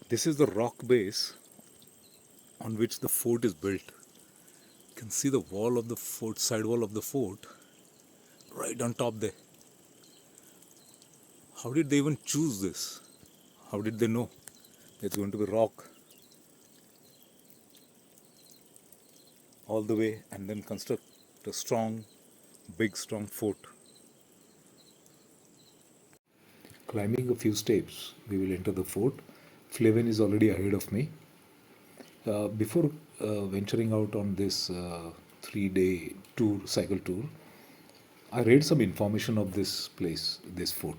This is the rock base on which the fort is built. You can see the wall of the fort, side wall of the fort, right on top there. How did they even choose this? How did they know it's going to be rock all the way and then construct a strong, big, strong fort? Climbing a few steps, we will enter the fort. Flavin is already ahead of me. Before venturing out on this 3-day tour, cycle tour, I read some information of this place, this fort.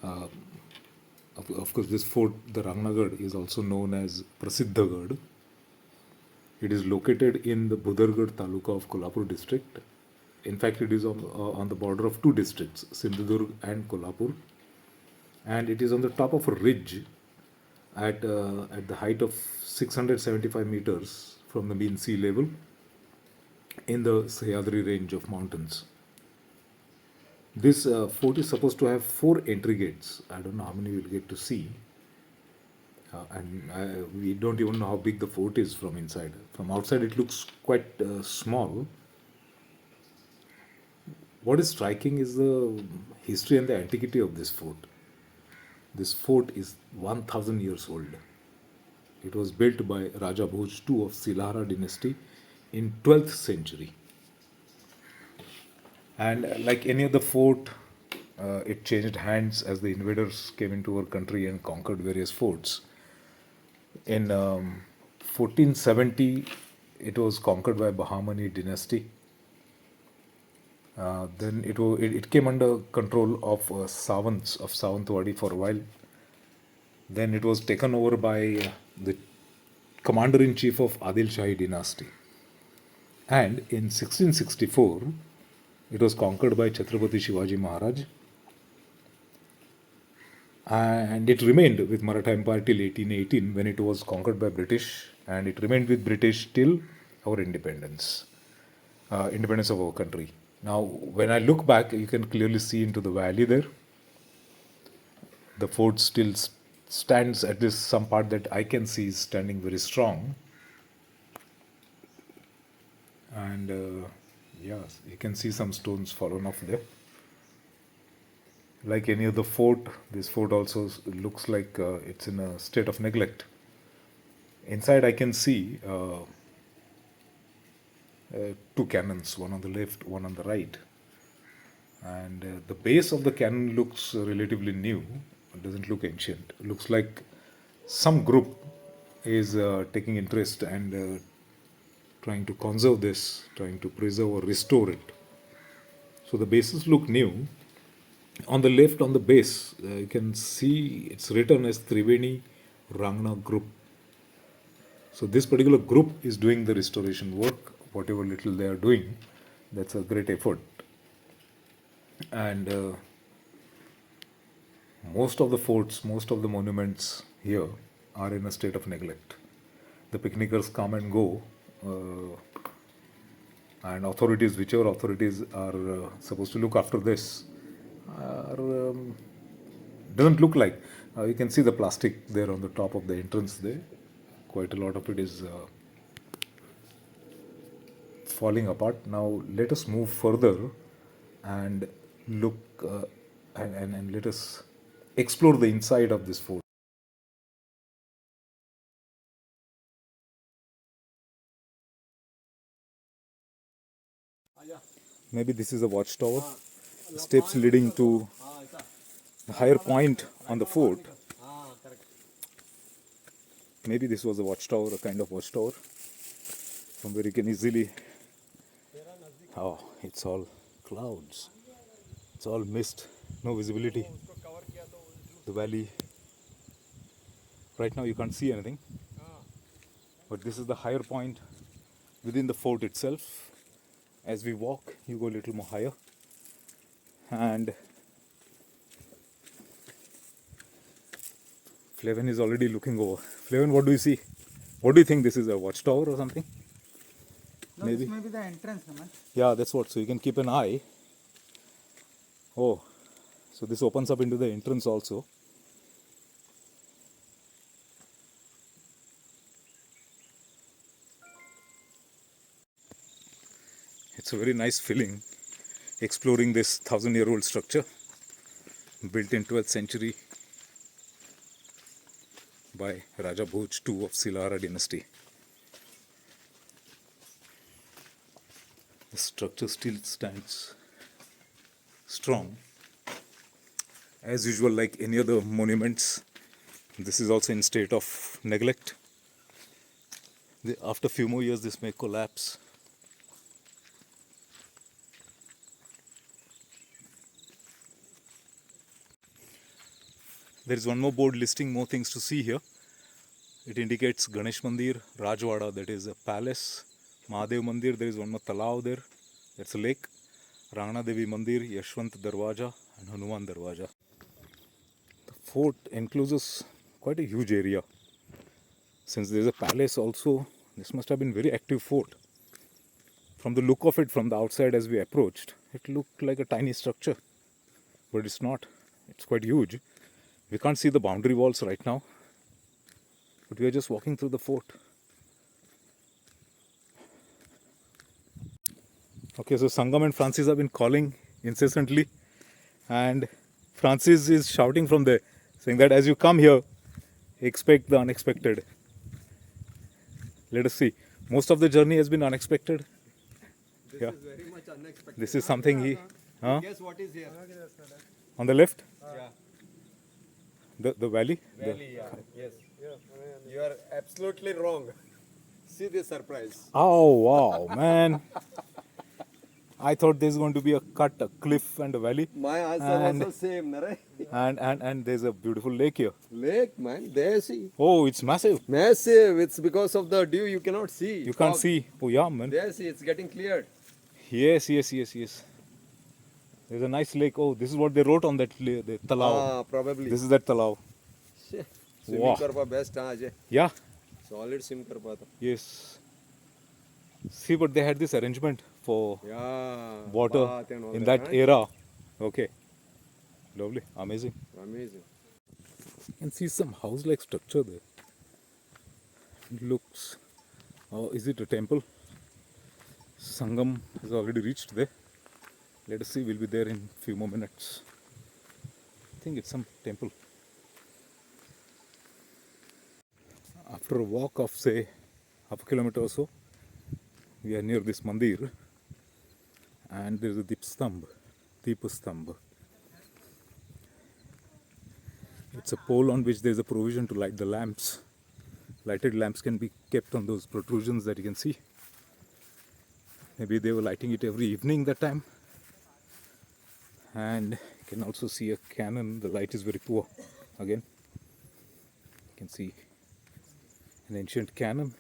Of course, this fort, the Rangnagad, is also known as Prasiddhagad. It is located in the Budhargad Taluka of Kolhapur district. In fact, it is on the border of two districts, Sindhudurg and Kolhapur. And it is on the top of a ridge at the height of 675 meters from the mean sea level in the Sahyadri range of mountains. This fort is supposed to have 4 entry gates. I don't know how many we'll get to see. We don't even know how big the fort is from inside. From outside, it looks quite small. What is striking is the history and the antiquity of this fort. This fort is 1000 years old. It was built by Raja Bhoj II of Silhara dynasty in 12th century. And like any other fort, it changed hands as the invaders came into our country and conquered various forts. In 1470, it was conquered by Bahmani dynasty. Then it came under control of Savants of Savantwadi for a while. Then it was taken over by the commander-in-chief of Adil Shahi dynasty. And in 1664, it was conquered by Chhatrapati Shivaji Maharaj. And it remained with Maratha Empire till 1818 when it was conquered by British. And it remained with British till our independence, independence of our country. Now, when I look back, you can clearly see into the valley there. The fort still stands, at least some part that I can see is standing very strong. And yes, you can see some stones fallen off there. Like any other fort, this fort also looks like it's in a state of neglect. Inside I can see 2 cannons, one on the left, one on the right. And the base of the cannon looks relatively new. It doesn't look ancient. It looks like some group is taking interest and trying to conserve this, trying to preserve or restore it. So the bases look new. On the left, on the base, you can see it's written as Triveni Rangna Group. So this particular group is doing the restoration work. Whatever little they are doing, that's a great effort. And most of the forts, most of the monuments here are in a state of neglect. The picnickers come and go, and authorities, whichever authorities are supposed to look after this, doesn't look like. You can see the plastic there on the top of the entrance there. Quite a lot of it is falling apart. Now let us move further and look and let us explore the inside of this fort. Maybe this is a watchtower. Steps leading to the higher point on the fort. Maybe this was a watchtower, a kind of watchtower, from where you can easily. Oh, it's all clouds. It's all mist, no visibility. The valley. Right now you can't see anything. But this is the higher point within the fort itself. As we walk, you go a little more higher. And Flavin is already looking over. Flavin, what do you see? What do you think? This is a watchtower or something? No, maybe. This may be the entrance, man. Yeah, that's what. So you can keep an eye. Oh, so this opens up into the entrance also. It's a very nice feeling exploring this 1,000-year-old structure built in 12th century by Raja Bhoj II of Silara dynasty. The structure still stands strong. As usual, like any other monuments, this is also in state of neglect. After a few more years, this may collapse. There is one more board listing more things to see here. It indicates Ganesh Mandir, Rajwada, that is a palace. Mahadev Mandir, there is one more talao there, that's a lake. Rangnadevi Mandir, Yashwant Darwaja and Hanuman Darwaja. The fort encloses quite a huge area. Since there is a palace also, this must have been very active fort. From the look of it from the outside as we approached, it looked like a tiny structure. But it's not. It's quite huge. We can't see the boundary walls right now. But we are just walking through the fort. Okay, so Sangam and Francis have been calling incessantly. And Francis is shouting from there, saying that as you come here, expect the unexpected. Let us see. Most of the journey has been unexpected. This Yeah. is very much unexpected. This is something he... Huh? Guess what is here? On the left? Yeah. The valley? Valley, yeah. Yes. You are absolutely wrong. See this surprise. Oh, wow, man. I thought there's going to be a cut, a cliff and a valley. My answer And- also same, Nare. And there's a beautiful lake here. Lake, man. There, see. Oh, it's massive. Massive. It's because of the dew you cannot see. You can't Fog. see. Oh, yeah, man. There, see. It's getting cleared. Yes. There's a nice lake. Oh, this is what they wrote on that the talao. Ah, probably. This is that talao. Shit. Swimming Wow. karpa best, हाँ Ajay. Yeah, Solid swim कर पाता. yes. See, but they had this arrangement for Yeah. water bath and all in that right? era. Okay. Lovely. Amazing. Amazing. You can see some house-like structure there. It looks... Oh, is it a temple? Sangam has already reached there. Let us see, we'll be there in a few more minutes. I think it's some temple. After a walk of say half a kilometer or so, we are near this Mandir and there is a Deepastambh. It's a pole on which there is a provision to light the lamps. Lighted lamps can be kept on those protrusions that you can see. Maybe they were lighting it every evening that time. And you can also see a cannon. The light is very poor. Again, you can see an ancient cannon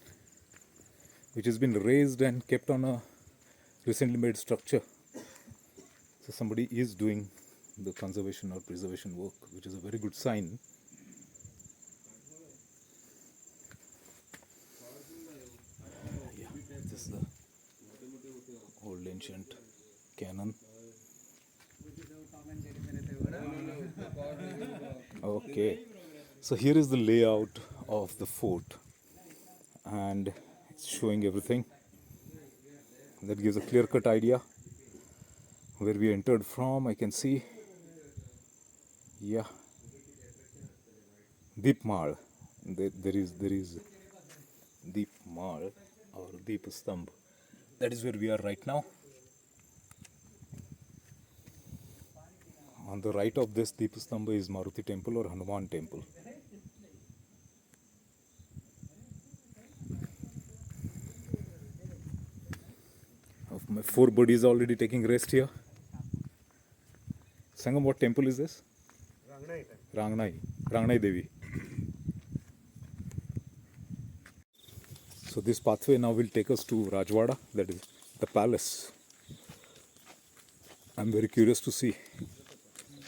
which has been raised and kept on a recently made structure. So somebody is doing the conservation or preservation work, which is a very good sign. Yeah, this is the old ancient cannon. Okay, so here is the layout of the fort and it's showing everything. That gives a clear-cut idea where we entered from. I can see, yeah, Deepmal. There is Deepmal or Deepastambh. That is where we are right now. On the right of this Deepastambha is Maruti Temple or Hanuman Temple. My 4 buddies already taking rest here. Sangam, what temple is this? Rangnai Devi. So this pathway now will take us to Rajwada, that is the palace. I'm very curious to see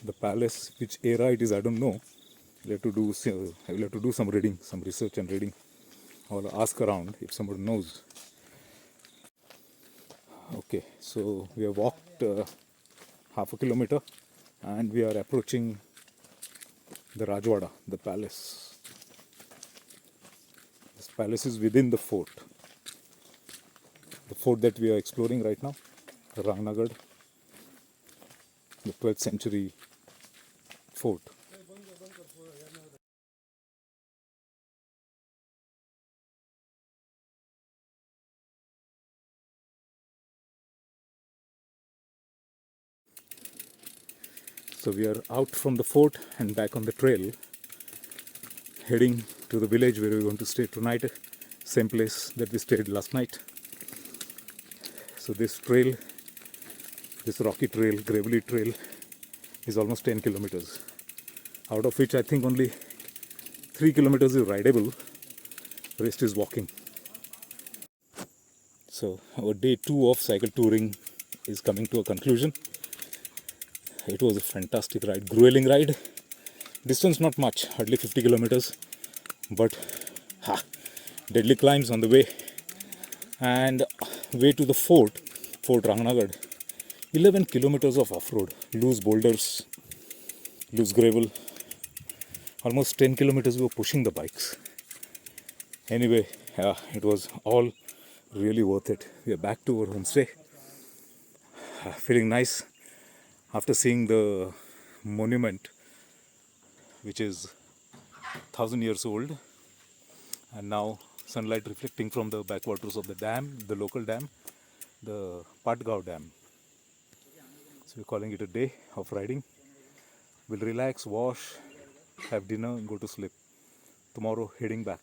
the palace, which era it is, I don't know. I will have to do some reading, some research and reading, or ask around if somebody knows. Okay, so we have walked half a kilometer and we are approaching the Rajwada, the palace. This palace is within the fort that we are exploring right now. Rangnagad, the 12th century fort. So we are out from the fort and back on the trail, heading to the village where we're going to stay tonight, same place that we stayed last night. So this trail, this rocky trail, gravelly trail, is almost 10 kilometers, out of which I think only 3 kilometers is rideable, rest is walking. So our day 2 of cycle touring is coming to a conclusion. It was a fantastic ride, grueling ride. Distance not much, hardly 50 kilometers, but deadly climbs on the way. And way to the Fort Rangnagad, 11 kilometers of off-road, loose boulders, loose gravel. Almost 10 kilometers we were pushing the bikes. Anyway, it was all really worth it. We are back to our homestay, feeling nice after seeing the monument, which is 1,000 years old, and now sunlight reflecting from the backwaters of the dam, the local dam, the Patgaon Dam. So we're calling it a day of riding. We'll relax, wash, have dinner, and go to sleep. Tomorrow heading back.